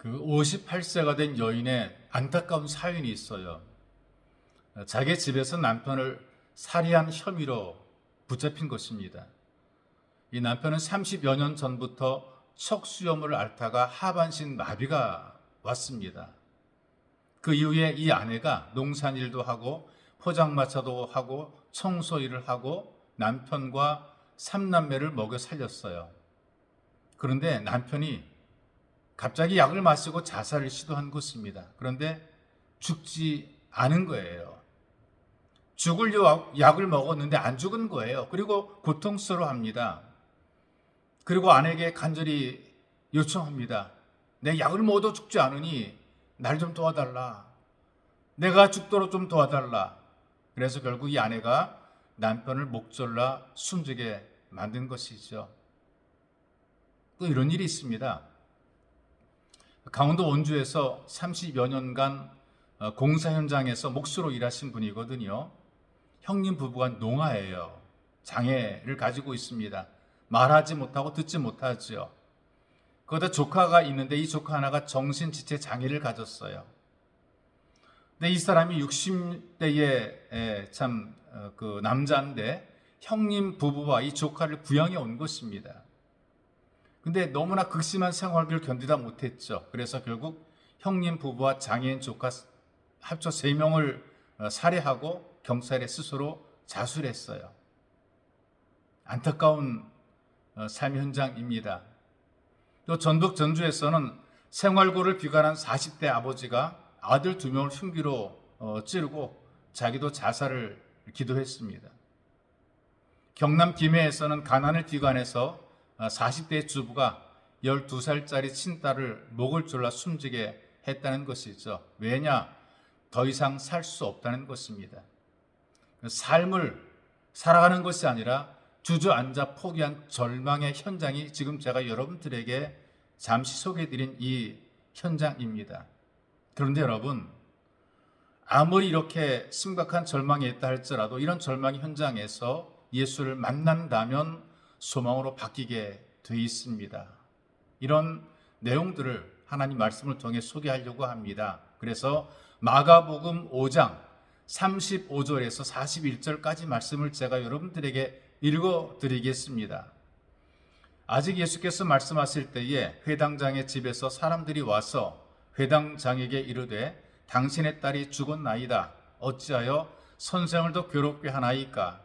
그 58세가 된 여인의 안타까운 사연이 있어요. 자기 집에서 남편을 살해한 혐의로 붙잡힌 것입니다. 이 남편은 30여 년 전부터 척수염을 앓다가 하반신 마비가 왔습니다. 그 이후에 이 아내가 농산일도 하고 포장마차도 하고 청소일을 하고 남편과 3남매를 먹여 살렸어요. 그런데 남편이 갑자기 약을 마시고 자살을 시도한 것입니다. 그런데 죽지 않은 거예요. 죽을 약을 먹었는데 안 죽은 거예요. 그리고 고통스러워합니다. 그리고 아내에게 간절히 요청합니다. 내 약을 먹어도 죽지 않으니 날 좀 도와달라. 내가 죽도록 좀 도와달라. 그래서 결국 이 아내가 남편을 목졸라 숨지게 만든 것이죠. 또 이런 일이 있습니다. 강원도 원주에서 30여 년간 공사 현장에서 목수로 일하신 분이거든요. 형님 부부가 농아예요. 장애를 가지고 있습니다. 말하지 못하고 듣지 못하죠. 거기다 조카가 있는데 이 조카 하나가 정신지체 장애를 가졌어요. 근데 이 사람이 60대의 그 남자인데 형님 부부와 이 조카를 부양해 온 것입니다. 근데 너무나 극심한 생활비를 견디다 못했죠. 그래서 결국 형님 부부와 장애인 조카 합쳐 3명을 살해하고 경찰에 스스로 자수를 했어요. 안타까운 삶의 현장입니다. 또 전북 전주에서는 생활고를 비관한 40대 아버지가 아들 2명을 흉기로 찌르고 자기도 자살을 기도했습니다. 경남 김해에서는 가난을 비관해서 40대 주부가 12살짜리 친딸을 목을 졸라 숨지게 했다는 것이죠. 왜냐? 더 이상 살 수 없다는 것입니다. 삶을 살아가는 것이 아니라 주저앉아 포기한 절망의 현장이 지금 제가 여러분들에게 잠시 소개해드린 이 현장입니다. 그런데 여러분, 아무리 이렇게 심각한 절망에 있다 할지라도 이런 절망의 현장에서 예수를 만난다면 소망으로 바뀌게 되어 있습니다. 이런 내용들을 하나님 말씀을 통해 소개하려고 합니다. 그래서 마가복음 5장 35절에서 41절까지 말씀을 제가 여러분들에게 읽어드리겠습니다. 아직 예수께서 말씀하실 때에 회당장의 집에서 사람들이 와서 회당장에게 이르되 당신의 딸이 죽었나이다. 어찌하여 선생을 더 괴롭게 하나이까?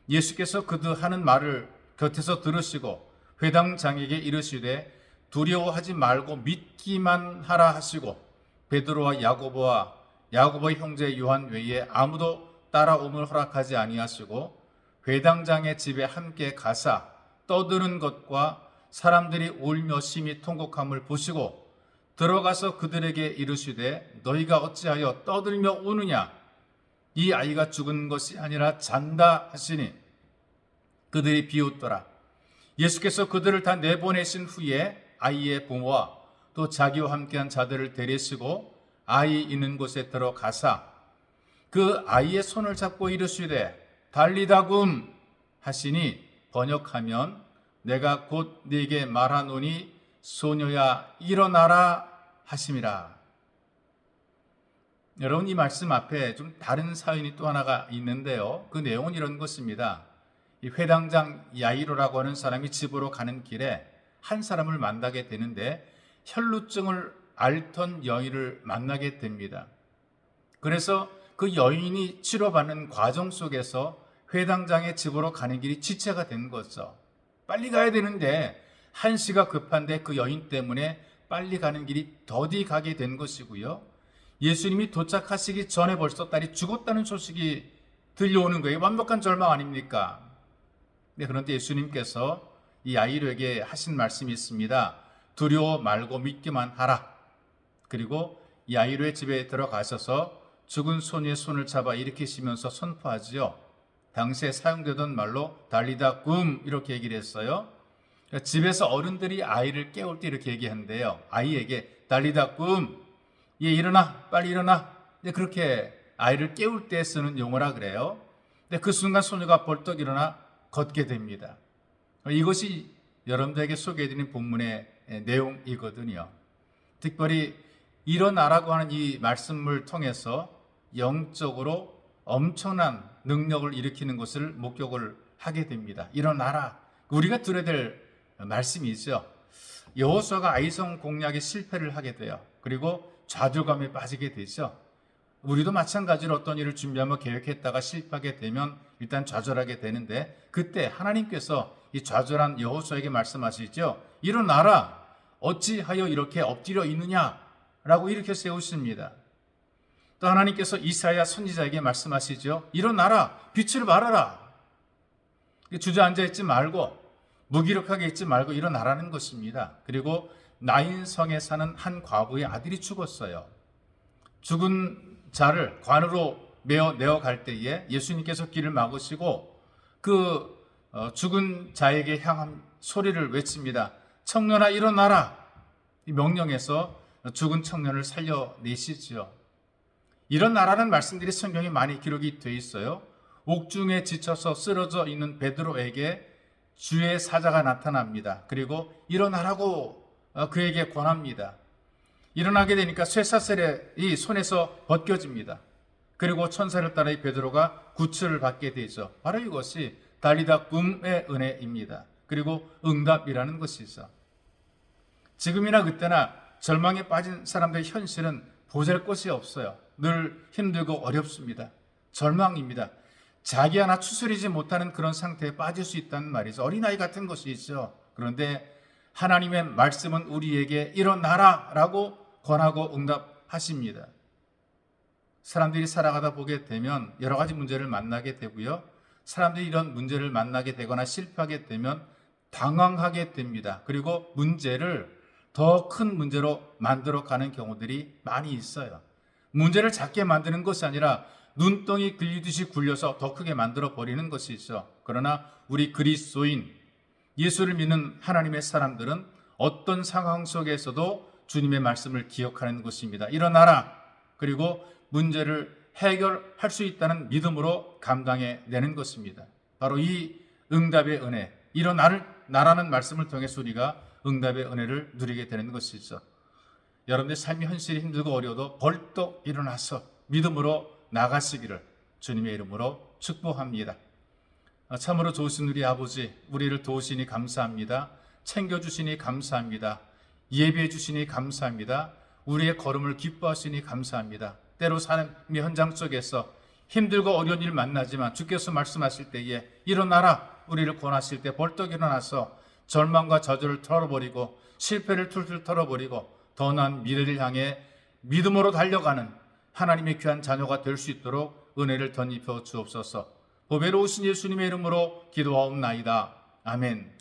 예수께서 그들 하는 말을 곁에서 들으시고 회당장에게 이르시되 두려워하지 말고 믿기만 하라 하시고 베드로와 야고보의 형제 요한 외에 아무도 따라옴을 허락하지 아니하시고 회당장의 집에 함께 가사 떠드는 것과 사람들이 울며 심히 통곡함을 보시고 들어가서 그들에게 이르시되 너희가 어찌하여 떠들며 우느냐? 이 아이가 죽은 것이 아니라 잔다 하시니 그들이 비웃더라. 예수께서 그들을 다 내보내신 후에 아이의 부모와 또 자기와 함께한 자들을 데리시고 아이 있는 곳에 들어가사 그 아이의 손을 잡고 이르시되 달리다굼 하시니 번역하면 내가 곧 네게 말하노니 소녀야 일어나라 하심이라. 여러분, 이 말씀 앞에 좀 다른 사연이 또 하나가 있는데요. 그 내용은 이런 것입니다. 이 회당장 야이로라고 하는 사람이 집으로 가는 길에 한 사람을 만나게 되는데 혈루증을 앓던 여인을 만나게 됩니다. 그래서 그 여인이 치료받는 과정 속에서 회당장의 집으로 가는 길이 지체가 된 거죠. 빨리 가야 되는데 한시가 급한데 그 여인 때문에 빨리 가는 길이 더디 가게 된 것이고요. 예수님이 도착하시기 전에 벌써 딸이 죽었다는 소식이 들려오는 거예요. 완벽한 절망 아닙니까? 네, 그런데 예수님께서 이 아이로에게 하신 말씀이 있습니다. 두려워 말고 믿기만 하라. 그리고 이 아이로의 집에 들어가셔서 죽은 소녀의 손을 잡아 일으키시면서 선포하지요. 당시에 사용되던 말로 달리다 굼 이렇게 얘기를 했어요. 그러니까 집에서 어른들이 아이를 깨울 때 이렇게 얘기하는데요. 아이에게 달리다 굼, 얘 일어나, 빨리 일어나. 그렇게 아이를 깨울 때 쓰는 용어라 그래요. 근데 그 순간 소녀가 벌떡 일어나 걷게 됩니다. 이것이 여러분들에게 소개해드린 본문의 내용이거든요. 특별히 일어나라고 하는 이 말씀을 통해서 영적으로 엄청난 능력을 일으키는 것을 목격을 하게 됩니다. 일어나라. 우리가 들어야 될 말씀이죠. 여호수아가 아이성 공략에 실패를 하게 돼요. 그리고 좌절감에 빠지게 되죠. 우리도 마찬가지로 어떤 일을 준비하며 계획했다가 실패하게 되면 일단 좌절하게 되는데, 그때 하나님께서 이 좌절한 여호수아에게 말씀하시죠. 일어나라. 어찌하여 이렇게 엎드려 있느냐? 라고 이렇게 세우십니다. 또 하나님께서 이사야 선지자에게 말씀하시죠. 일어나라. 빛을 발하라. 주저앉아 있지 말고 무기력하게 있지 말고 일어나라는 것입니다. 그리고 나인성에 사는 한 과부의 아들이 죽었어요. 죽은 자를 관으로 내어갈 때에 예수님께서 길을 막으시고 그 죽은 자에게 향한 소리를 외칩니다. 청년아 일어나라. 이 명령에서 죽은 청년을 살려내시죠. 일어나라는 말씀들이 성경에 많이 기록이 되어 있어요. 옥중에 지쳐서 쓰러져 있는 베드로에게 주의 사자가 나타납니다. 그리고 일어나라고 그에게 권합니다. 일어나게 되니까 쇠사슬이 손에서 벗겨집니다. 그리고 천사를 따라 이 베드로가 구출을 받게 되죠. 바로 이것이 달리다 붐의 은혜입니다. 그리고 응답이라는 것이죠. 지금이나 그때나 절망에 빠진 사람들의 현실은 보잘것이 없어요. 늘 힘들고 어렵습니다. 절망입니다. 자기 하나 추스리지 못하는 그런 상태에 빠질 수 있다는 말이죠. 어린아이 같은 것이죠. 그런데 하나님의 말씀은 우리에게 일어나라 라고 권하고 응답하십니다. 사람들이 살아가다 보게 되면 여러 가지 문제를 만나게 되고요. 사람들이 이런 문제를 만나게 되거나 실패하게 되면 당황하게 됩니다. 그리고 문제를 더 큰 문제로 만들어 가는 경우들이 많이 있어요. 문제를 작게 만드는 것이 아니라 눈덩이 굴리듯이 굴려서 더 크게 만들어 버리는 것이 있어. 그러나 우리 그리스도인, 예수를 믿는 하나님의 사람들은 어떤 상황 속에서도 주님의 말씀을 기억하는 것입니다. 일어나라. 그리고 문제를 해결할 수 있다는 믿음으로 감당해 내는 것입니다. 바로 이 응답의 은혜, 일어나라는 말씀을 통해서 우리가 응답의 은혜를 누리게 되는 것이죠. 여러분들 삶이 현실이 힘들고 어려워도 벌떡 일어나서 믿음으로 나가시기를 주님의 이름으로 축복합니다. 참으로 좋으신 우리 아버지, 우리를 도우시니 감사합니다. 챙겨주시니 감사합니다. 예배해 주시니 감사합니다. 우리의 걸음을 기뻐하시니 감사합니다. 때로 삶의 현장 속에서 힘들고 어려운 일 만나지만 주께서 말씀하실 때에 일어나라 우리를 권하실 때 벌떡 일어나서 절망과 저주를 털어버리고 실패를 툴툴 털어버리고 더 나은 미래를 향해 믿음으로 달려가는 하나님의 귀한 자녀가 될 수 있도록 은혜를 덧입혀 주옵소서. 보배로우신 예수님의 이름으로 기도하옵나이다. 아멘.